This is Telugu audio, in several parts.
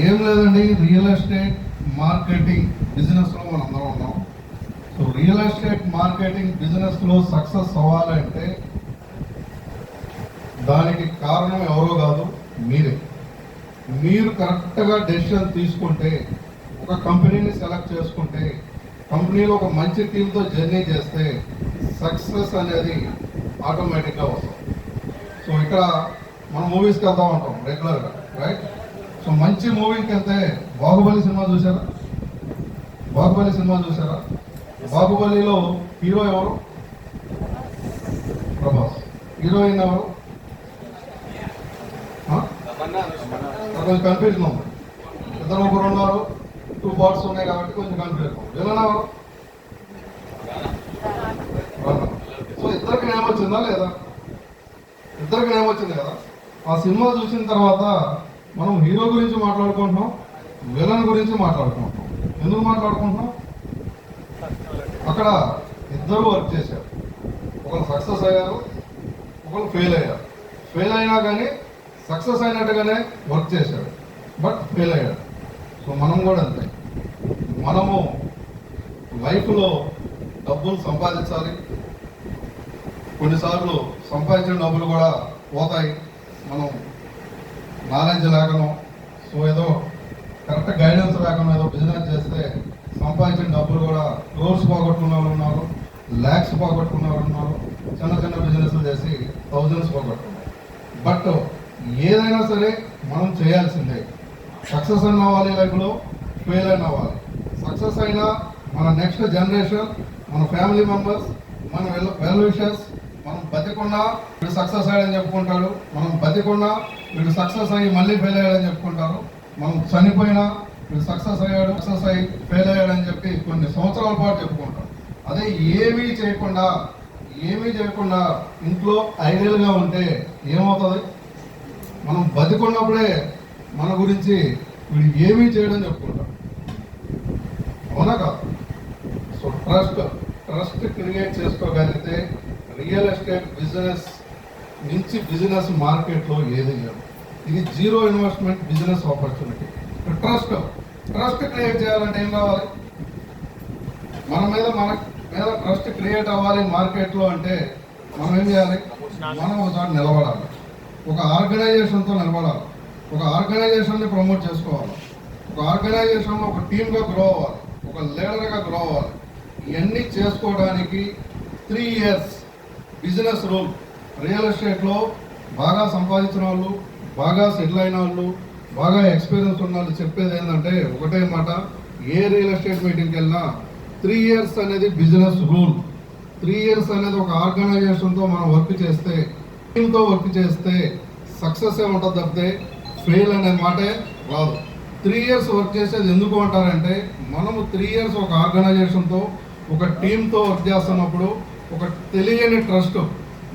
ఏం లేదండి, రియల్ ఎస్టేట్ మార్కెటింగ్ బిజినెస్లో మనందరం ఉన్నాం. సో రియల్ ఎస్టేట్ మార్కెటింగ్ బిజినెస్లో సక్సెస్ అవ్వాలంటే దానికి కారణం ఎవరో కాదు, మీరే. మీరు కరెక్ట్గా డెసిషన్ తీసుకుంటే, ఒక కంపెనీని సెలెక్ట్ చేసుకుంటే, కంపెనీలో ఒక మంచి టీంతో జర్నీ చేస్తే సక్సెస్ అనేది ఆటోమేటిక్గా వస్తుంది. సో ఇక్కడ మనం మూవీస్కి వెళ్తూ ఉంటాం రెగ్యులర్గా, రైట్? సో మంచి మూవీకి వెళ్తే బాహుబలి సినిమా చూసారా? బాహుబలి సినిమా చూసారా? బాహుబలిలో హీరో ఎవరు? ప్రభాస్. హీరోయిన్ ఎవరు? కొంచెం కన్ఫ్యూజన్ ఉంది. ఇద్దరు ముగ్గురు ఉన్నారు, 2 పార్ట్స్ ఉన్నాయి కాబట్టి కొంచెం కన్ఫ్యూజన్ ఉంది. విలన్ ఎవరు? సో ఇద్దరికి ఏమొచ్చిందా లేదా? ఇద్దరికి ఏమొచ్చింది కదా. ఆ సినిమా చూసిన తర్వాత మనం హీరో గురించి మాట్లాడుకుంటున్నాం, విలన్ గురించి మాట్లాడుకుంటున్నాం. ఎందుకు మాట్లాడుకుంటున్నాం? అక్కడ ఇద్దరు వర్క్ చేశారు. ఒకరు సక్సెస్ అయ్యారు, ఒకరు ఫెయిల్ అయ్యారు. ఫెయిల్ అయినా కానీ సక్సెస్ అయినట్టుగానే వర్క్ చేశాడు, బట్ ఫెయిల్ అయ్యాడు. సో మనం కూడా అంతే. మనము లైఫ్లో డబ్బులు సంపాదించాలి. కొన్నిసార్లు సంపాదించిన డబ్బులు కూడా పోతాయి, మనం నాలెడ్జ్ లేకనో, సో ఏదో కరెక్ట్ గైడెన్స్ లేకుండా ఏదో బిజినెస్ చేస్తే సంపాదించిన డబ్బులు కూడా క్రోర్స్ పోగొట్టుకున్న వాళ్ళు ఉన్నారు, ల్యాక్స్ పోగొట్టుకున్న వాళ్ళు ఉన్నారు, చిన్న చిన్న బిజినెస్లు చేసి థౌజండ్స్ పోగొట్టుకున్నారు. బట్ ఏదైనా సరే మనం చేయాల్సిందే. సక్సెస్ అయిన అవ్వాలి లైఫ్లో, ఫెయిల్ అయిన అవ్వాలి. సక్సెస్ అయినా మన నెక్స్ట్ జనరేషన్, మన ఫ్యామిలీ మెంబర్స్, మన వెల్ విషర్స్, మనం బతికున్నా వీడు సక్సెస్ అయ్యాడని చెప్పుకుంటాడు, మనం బతికున్నా వీడు సక్సెస్ అయ్యి మళ్ళీ ఫెయిల్ అయ్యాడని చెప్పుకుంటారు, మనం చనిపోయినా వీడు సక్సెస్ అయ్యాడు, సక్సెస్ అయ్యి ఫెయిల్ అయ్యాడని చెప్పి కొన్ని సంవత్సరాల పాటు చెప్పుకుంటాం. అదే ఏమీ చేయకుండా ఇంట్లో ఐడియల్గా ఉంటే ఏమవుతుంది? మనం బతికున్నప్పుడే మన గురించి వీడు ఏమీ చేయడం చెప్పుకుంటాం, అవునా కాదు? సో ట్రస్ట్ క్రియేట్ చేసుకోగలిగితే రియల్ ఎస్టేట్ బిజినెస్ నుంచి బిజినెస్ మార్కెట్లో ఏది లేదు. ఇది zero investment business opportunity. Trust create చేయాలంటే ఏం కావాలి? మన మీద ట్రస్ట్ క్రియేట్ అవ్వాలి మార్కెట్లో అంటే మనం ఏం చేయాలి? మనం ఒకసారి నిలబడాలి, ఒక ఆర్గనైజేషన్తో నిలబడాలి, ఒక ఆర్గనైజేషన్ని ప్రమోట్ చేసుకోవాలి, ఒక ఆర్గనైజేషన్లో ఒక టీమ్గా గ్రో అవ్వాలి, ఒక లీడర్గా గ్రో అవ్వాలి. ఇవన్నీ చేసుకోవడానికి 3 years బిజినెస్ రూల్. రియల్ ఎస్టేట్లో బాగా సంపాదించిన వాళ్ళు, బాగా సెటిల్ అయిన వాళ్ళు, బాగా ఎక్స్పీరియన్స్ ఉన్న వాళ్ళు చెప్పేది ఏంటంటే ఒకటే మాట, ఏ రియల్ ఎస్టేట్ మీటింగ్కి వెళ్ళినా 3 years అనేది బిజినెస్ రూల్. 3 years అనేది ఒక ఆర్గనైజేషన్తో మనం వర్క్ చేస్తే, టీమ్తో వర్క్ చేస్తే సక్సెస్ ఉంటుంది తప్పితే ఫెయిల్ అనే మాటే రాదు. 3 years వర్క్ చేసేది ఎందుకు అంటారంటే, మనము 3 years ఒక ఆర్గనైజేషన్తో, ఒక టీంతో వర్క్ చేస్తున్నప్పుడు ఒక తెలియని ట్రస్ట్,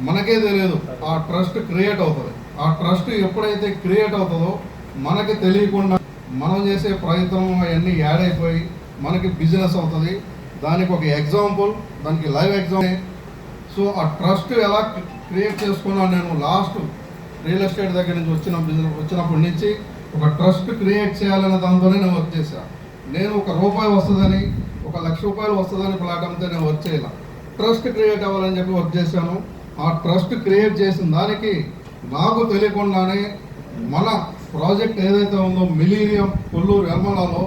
మనకే తెలియదు, ఆ ట్రస్ట్ క్రియేట్ అవుతుంది. ఆ ట్రస్ట్ ఎప్పుడైతే క్రియేట్ అవుతుందో మనకి తెలియకుండా మనం చేసే ప్రయత్నం అవన్నీ యాడ్ అయిపోయి మనకి బిజినెస్ అవుతుంది. దానికి ఒక ఎగ్జాంపుల్, దానికి లైవ్ ఎగ్జాంపుల్. సో ఆ ట్రస్ట్ ఎలా క్రియేట్ చేసుకున్నాను నేను లాస్ట్ రియల్ ఎస్టేట్ దగ్గర నుంచి వచ్చినప్పటి నుంచి ఒక ట్రస్ట్ క్రియేట్ చేయాలనే దాంతోనే నేను వర్క్ చేశాను. నేను ₹1 వస్తుందని, ₹1,00,000 వస్తుందని ప్లాట్ అమ్మితే నేను వర్క్ చేయాలి. ట్రస్ట్ క్రియేట్ అవ్వాలని చెప్పి వర్క్ చేశాను. ఆ ట్రస్ట్ క్రియేట్ చేసిన దానికి నాకు తెలియకుండానే మన ప్రాజెక్ట్ ఏదైతే ఉందో మిలీనియం కొల్లూరు ఎల్మలలో,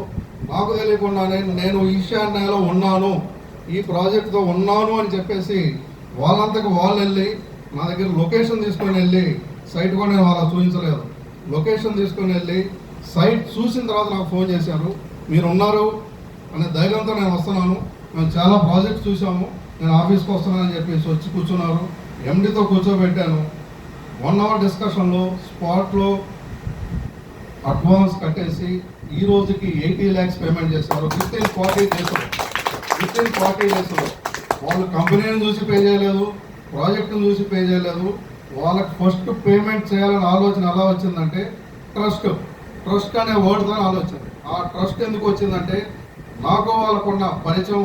నాకు తెలియకుండానే నేను ఈశాన్యలో ఉన్నాను, ఈ ప్రాజెక్ట్తో ఉన్నాను అని చెప్పేసి వాళ్ళంతకు వాళ్ళు వెళ్ళి నా దగ్గర లొకేషన్ తీసుకొని వెళ్ళి, సైట్ కూడా నేను వాళ్ళకి చూపించలేదు, లొకేషన్ తీసుకొని వెళ్ళి సైట్ చూసిన తర్వాత నాకు ఫోన్ చేశారు, మీరు ఉన్నారు అనే ధైర్యంతో నేను వస్తున్నాను, మేము చాలా ప్రాజెక్ట్స్ చూసాము, నేను ఆఫీస్కి వస్తున్నానని చెప్పేసి వచ్చి కూర్చున్నారు. ఎండితో కూర్చోబెట్టాను. 1 hour డిస్కషన్లో స్పాట్లో అడ్వాన్స్ కట్టేసి ఈ రోజుకి 80 lakhs పేమెంట్ చేశారు. 15-40 డేస్లో వాళ్ళు కంపెనీని చూసి పే చేయలేదు, ప్రాజెక్టును చూసి పే చేయలేదు. వాళ్ళకి ఫస్ట్ పేమెంట్ చేయాలని ఆలోచన ఎలా వచ్చిందంటే ట్రస్ట్ అనే వర్డ్తో ఆలోచన. ఆ ట్రస్ట్ ఎందుకు వచ్చిందంటే నాకు వాళ్ళకున్న పరిచయం